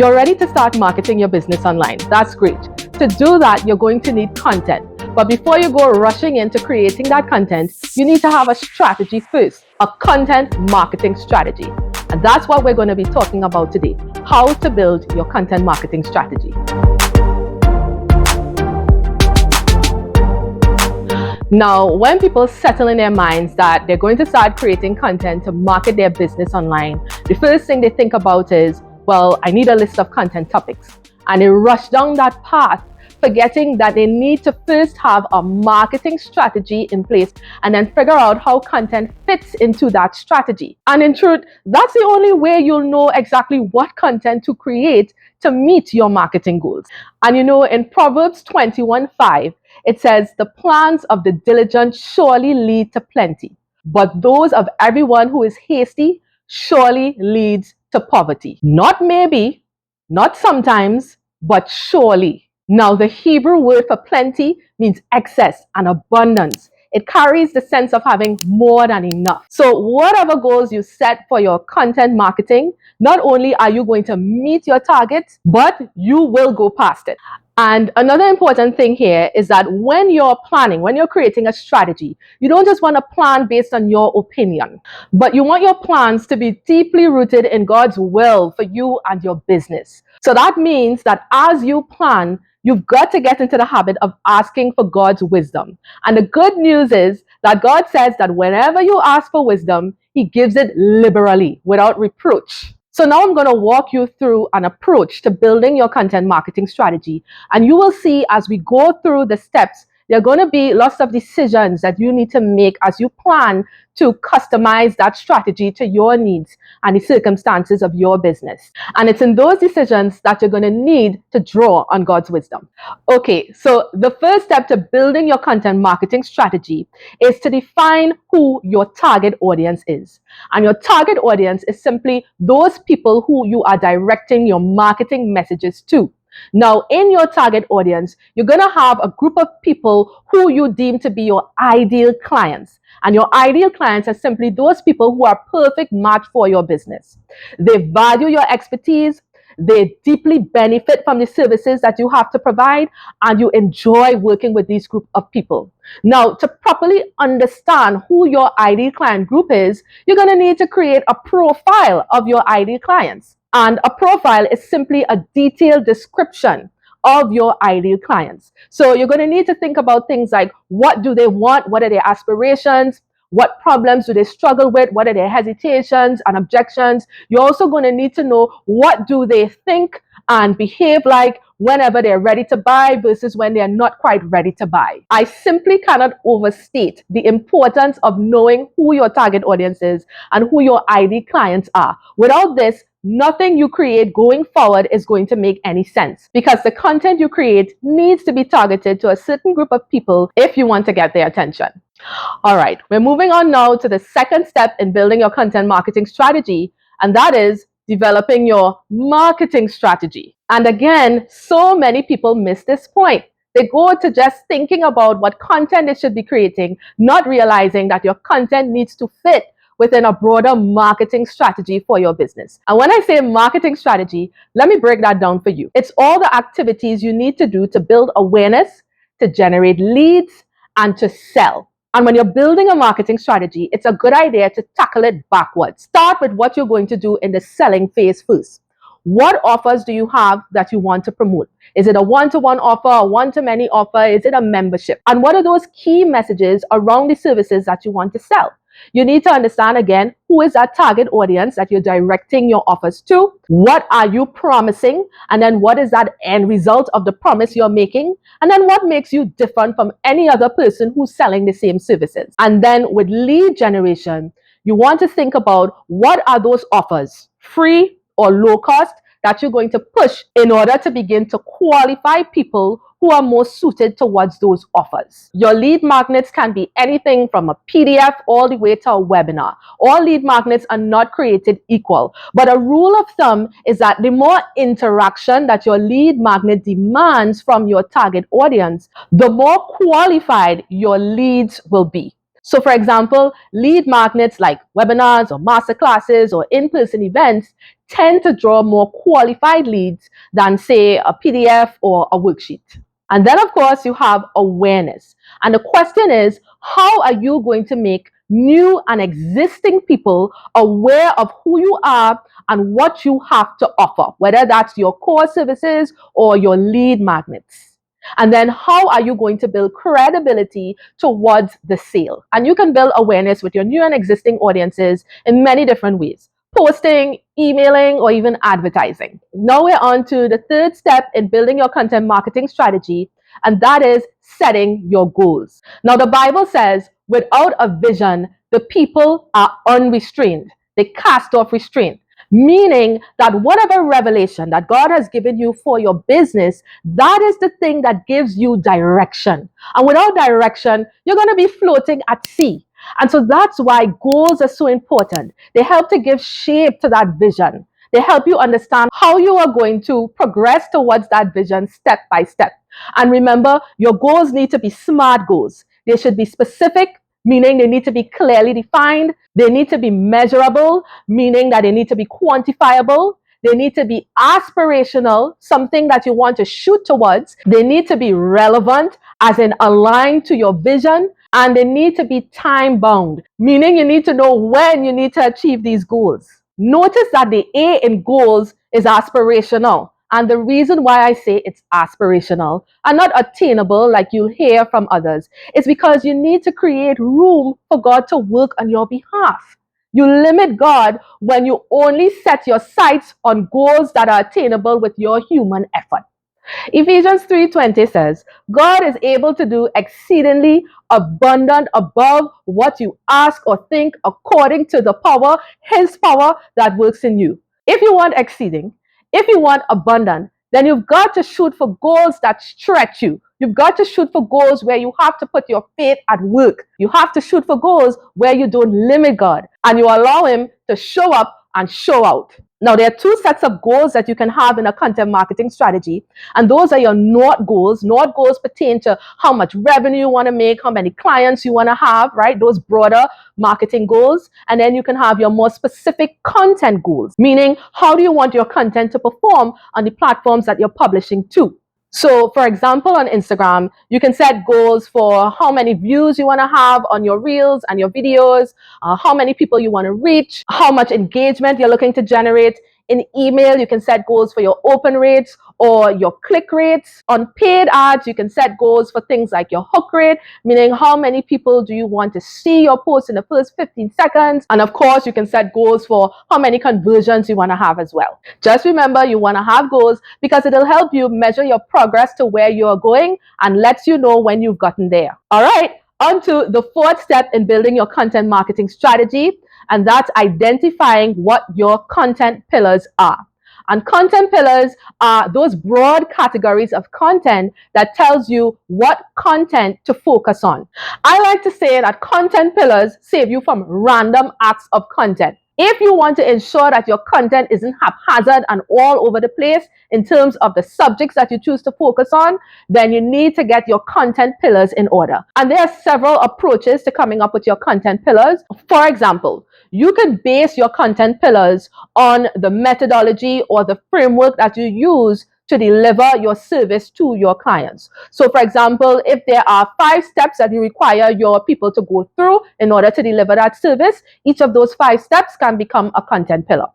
You're ready to start marketing your business online. That's great. To do that, you're going to need content. But before you go rushing into creating that content, you need to have a strategy first, a content marketing strategy. And that's what we're going to be talking about today, how to build your content marketing strategy. Now, when people settle in their minds that they're going to start creating content to market their business online, the first thing they think about is, well, I need a list of content topics. And they rush down that path, forgetting that they need to first have a marketing strategy in place and then figure out how content fits into that strategy. And in truth, that's the only way you'll know exactly what content to create to meet your marketing goals. And in Proverbs 21:5, it says, the plans of the diligent surely lead to plenty, but those of everyone who is hasty surely leads to poverty. Not maybe, not sometimes, but surely. Now, the Hebrew word for plenty means excess and abundance. It carries the sense of having more than enough. So whatever goals you set for your content marketing, not only are you going to meet your targets, but you will go past it. And another important thing here is that when you're planning, when you're creating a strategy, you don't just want to plan based on your opinion, but you want your plans to be deeply rooted in God's will for you and your business. So that means that as you plan, you've got to get into the habit of asking for God's wisdom. And the good news is that God says that whenever you ask for wisdom, He gives it liberally, without reproach. So now I'm going to walk you through an approach to building your content marketing strategy. And you will see as we go through the steps, there are going to be lots of decisions that you need to make as you plan to customize that strategy to your needs and the circumstances of your business. And it's in those decisions that you're going to need to draw on God's wisdom. Okay, so the first step to building your content marketing strategy is to define who your target audience is. And your target audience is simply those people who you are directing your marketing messages to. Now, in your target audience, you're going to have a group of people who you deem to be your ideal clients. And your ideal clients are simply those people who are perfect match for your business. They value your expertise. They deeply benefit from the services that you have to provide, and you enjoy working with this group of people. Now, to properly understand who your ideal client group is, you're going to need to create a profile of your ideal clients. And a profile is simply a detailed description of your ideal clients. So you're going to need to think about things like, what do they want? What are their aspirations? What problems do they struggle with? What are their hesitations and objections? You're also going to need to know, what do they think and behave like whenever they're ready to buy versus when they're not quite ready to buy. I simply cannot overstate the importance of knowing who your target audience is and who your ideal clients are. Without this, nothing you create going forward is going to make any sense, because the content you create needs to be targeted to a certain group of people if you want to get their attention. All right, we're moving on now to the second step in building your content marketing strategy, and that is developing your marketing strategy. And again, so many people miss this point. They go to just thinking about what content they should be creating, not realizing that your content needs to fit within a broader marketing strategy for your business. And when I say marketing strategy, let me break that down for you. It's all the activities you need to do to build awareness, to generate leads, and to sell. And when you're building a marketing strategy, it's a good idea to tackle it backwards. Start with what you're going to do in the selling phase first. What offers do you have that you want to promote? Is it a one-to-one offer, a one-to-many offer? Is it a membership? And what are those key messages around the services that you want to sell? You need to understand, again, who is that target audience that you're directing your offers to? What are you promising? And then what is that end result of the promise you're making? And then what makes you different from any other person who's selling the same services? And then with lead generation, you want to think about, what are those offers, free or low cost, that you're going to push in order to begin to qualify people who are most suited towards those offers. Your lead magnets can be anything from a PDF all the way to a webinar. All lead magnets are not created equal, but a rule of thumb is that the more interaction that your lead magnet demands from your target audience, the more qualified your leads will be. So for example, lead magnets like webinars or masterclasses or in-person events tend to draw more qualified leads than, say, a PDF or a worksheet. And then, of course, you have awareness. And the question is, how are you going to make new and existing people aware of who you are and what you have to offer, whether that's your core services or your lead magnets? And then how are you going to build credibility towards the sale? And you can build awareness with your new and existing audiences in many different ways: posting, emailing, or even advertising. Now we're on to the third step in building your content marketing strategy, and that is setting your goals. Now, the Bible says, without a vision, the people are unrestrained. They cast off restraint, meaning that whatever revelation that God has given you for your business, that is the thing that gives you direction. And without direction, you're going to be floating at sea. And so that's why goals are so important. They help to give shape to that vision. They help you understand how you are going to progress towards that vision step by step. And remember, your goals need to be SMART goals. They should be specific, meaning they need to be clearly defined. They need to be measurable, meaning that they need to be quantifiable. They need to be aspirational, something that you want to shoot towards. They need to be relevant, as in aligned to your vision. And they need to be time bound, meaning you need to know when you need to achieve these goals. Notice that the A in goals is aspirational. And the reason why I say it's aspirational and not attainable like you'll hear from others is because you need to create room for God to work on your behalf. You limit God when you only set your sights on goals that are attainable with your human effort. Ephesians 3:20 says, God is able to do exceedingly abundant above what you ask or think, according to the power, his power that works in you. If you want exceeding, if you want abundant, then you've got to shoot for goals that stretch you. You've got to shoot for goals where you have to put your faith at work. You have to shoot for goals where you don't limit God and you allow him to show up and show out. Now, there are two sets of goals that you can have in a content marketing strategy, and those are your NOT goals. NOT goals pertain to how much revenue you want to make, how many clients you want to have, right? Those broader marketing goals. And then you can have your more specific content goals, meaning how do you want your content to perform on the platforms that you're publishing to. So, for example, on Instagram, you can set goals for how many views you want to have on your reels and your videos, how many people you want to reach, how much engagement you're looking to generate. In email, you can set goals for your open rates or your click rates. On paid ads, you can set goals for things like your hook rate, meaning how many people do you want to see your post in the first 15 seconds. And of course, you can set goals for how many conversions you want to have as well. Just remember, you want to have goals because it'll help you measure your progress to where you're going and lets you know when you've gotten there. All right, on to the fourth step in building your content marketing strategy, and that's identifying what your content pillars are. And content pillars are those broad categories of content that tells you what content to focus on. I like to say that content pillars save you from random acts of content. If you want to ensure that your content isn't haphazard and all over the place in terms of the subjects that you choose to focus on, then you need to get your content pillars in order. And there are several approaches to coming up with your content pillars. For example, you can base your content pillars on the methodology or the framework that you use to deliver your service to your clients. So, for example, if there are 5 steps that you require your people to go through in order to deliver that service, each of those 5 steps can become a content pillar.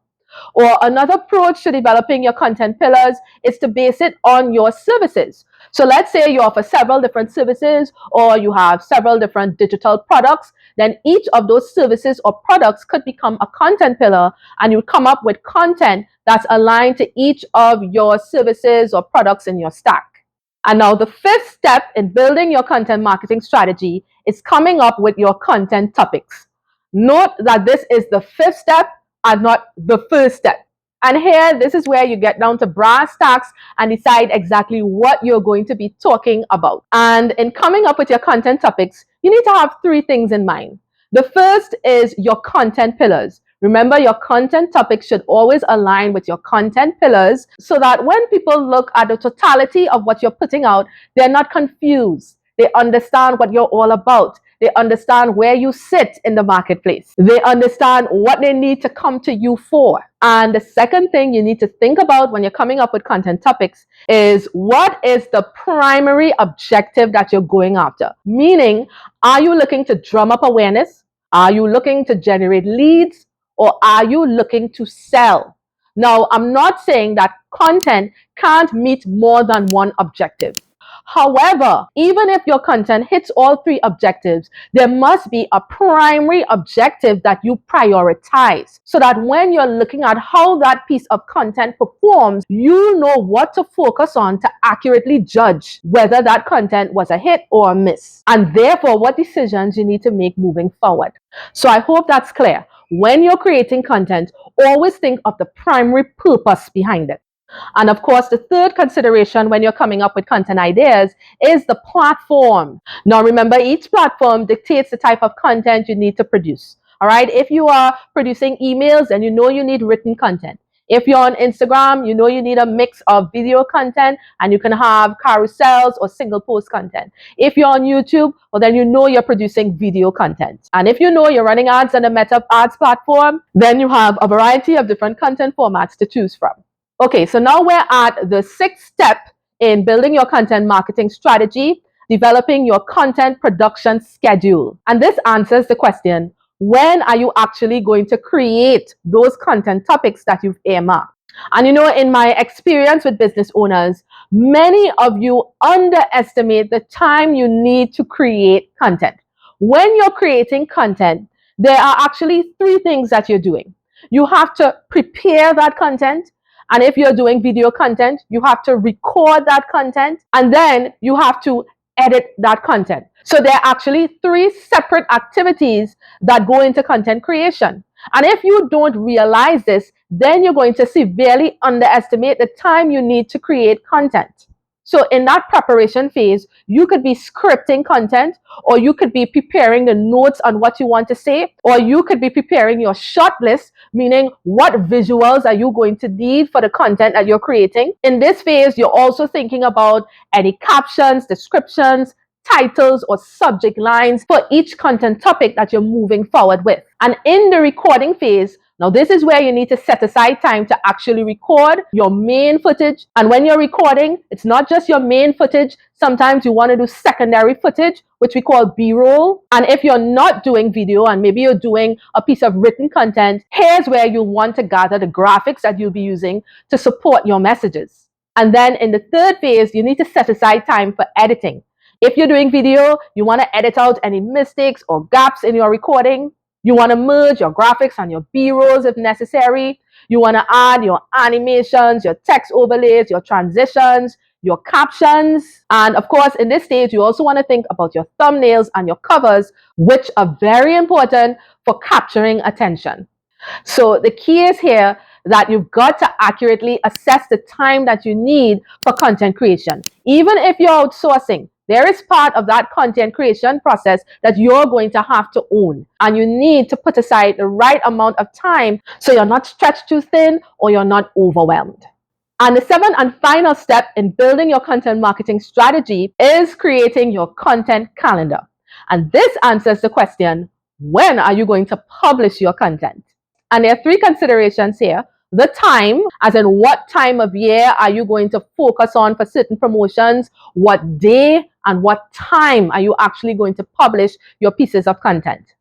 Or another approach to developing your content pillars is to base it on your services. So let's say you offer several different services or you have several different digital products, then each of those services or products could become a content pillar, and you come up with content that's aligned to each of your services or products in your stack. And now the 5th step in building your content marketing strategy is coming up with your content topics. Note that this is the 5th step and not the first step. And here, this is where you get down to brass tacks and decide exactly what you're going to be talking about. And in coming up with your content topics, you need to have 3 things in mind. The first is your content pillars. Remember, your content topics should always align with your content pillars so that when people look at the totality of what you're putting out, they're not confused. They understand what you're all about. They understand where you sit in the marketplace. They understand what they need to come to you for. And the second thing you need to think about when you're coming up with content topics is, what is the primary objective that you're going after? Meaning, are you looking to drum up awareness? Are you looking to generate leads? Or are you looking to sell? Now, I'm not saying that content can't meet more than one objective. However, even if your content hits all three objectives, there must be a primary objective that you prioritize, so that when you're looking at how that piece of content performs, you know what to focus on to accurately judge whether that content was a hit or a miss, and therefore what decisions you need to make moving forward. So I hope that's clear. When you're creating content, always think of the primary purpose behind it. And of course, the third consideration when you're coming up with content ideas is the platform. Now, remember, each platform dictates the type of content you need to produce. All right. If you are producing emails, then you know you need written content. If you're on Instagram, you know you need a mix of video content, and you can have carousels or single post content. If you're on YouTube, well, then you know you're producing video content. And if you know you're running ads on the Meta ads platform, then you have a variety of different content formats to choose from. Okay, so now we're at the sixth step in building your content marketing strategy, developing your content production schedule. And this answers the question, when are you actually going to create those content topics that you've earmarked? And you know, in my experience with business owners, many of you underestimate the time you need to create content. When you're creating content, there are actually three things that you're doing. You have to prepare that content. And if you're doing video content, you have to record that content, and then you have to edit that content. So there are actually three separate activities that go into content creation. And if you don't realize this, then you're going to severely underestimate the time you need to create content. So in that preparation phase, you could be scripting content, or you could be preparing the notes on what you want to say, or you could be preparing your short list, meaning what visuals are you going to need for the content that you're creating. In this phase, you're also thinking about any captions, descriptions, titles, or subject lines for each content topic that you're moving forward with. And in the recording phase, now this is where you need to set aside time to actually record your main footage. And when you're recording, it's not just your main footage. Sometimes you want to do secondary footage, which we call B-roll. And if you're not doing video and maybe you're doing a piece of written content, here's where you want to gather the graphics that you'll be using to support your messages. And then in the third phase, you need to set aside time for editing. If you're doing video, you want to edit out any mistakes or gaps in your recording. You want to merge your graphics and your B-rolls if necessary. You want to add your animations, your text overlays, your transitions, your captions. And of course, in this stage, you also want to think about your thumbnails and your covers, which are very important for capturing attention. So the key is here that you've got to accurately assess the time that you need for content creation. Even if you're outsourcing, there is part of that content creation process that you're going to have to own. And you need to put aside the right amount of time so you're not stretched too thin or you're not overwhelmed. And the seventh and final step in building your content marketing strategy is creating your content calendar. And this answers the question, when are you going to publish your content? And there are three considerations here. The time, as in what time of year are you going to focus on for certain promotions, what day and what time are you actually going to publish your pieces of content.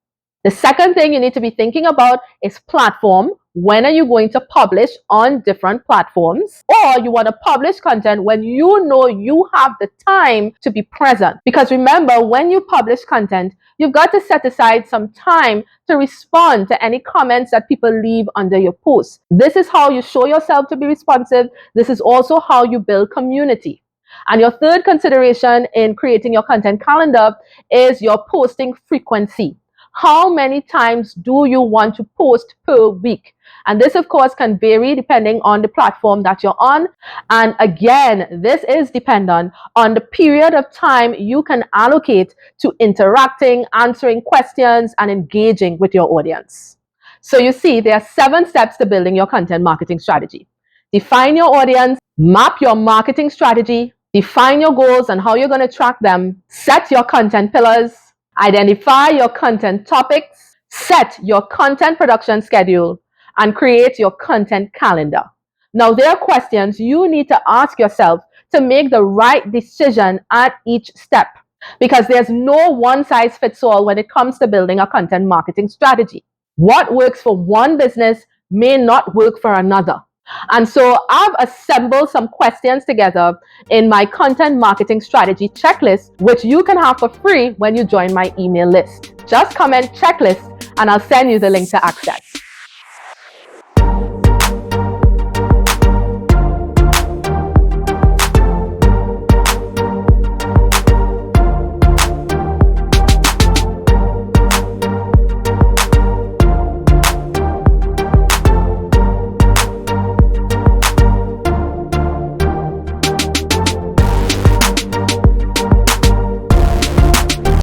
The second thing you need to be thinking about is platform. When are you going to publish on different platforms? Or you want to publish content when you know you have the time to be present. Because remember, when you publish content, you've got to set aside some time to respond to any comments that people leave under your post. This is how you show yourself to be responsive. This is also how you build community. And your third consideration in creating your content calendar is your posting frequency. How many times do you want to post per week? And this, of course, can vary depending on the platform that you're on. And again, this is dependent on the period of time you can allocate to interacting, answering questions, and engaging with your audience. So you see, there are 7 steps to building your content marketing strategy. Define your audience, map your marketing strategy, define your goals and how you're going to track them, set your content pillars, Identify your content topics, set your content production schedule, and create your content calendar. Now, there are questions you need to ask yourself to make the right decision at each step, because there's no one size fits all when it comes to building a content marketing strategy. What works for one business may not work for another. And so I've assembled some questions together in my content marketing strategy checklist, which you can have for free when you join my email list. Just comment checklist and I'll send you the link to access.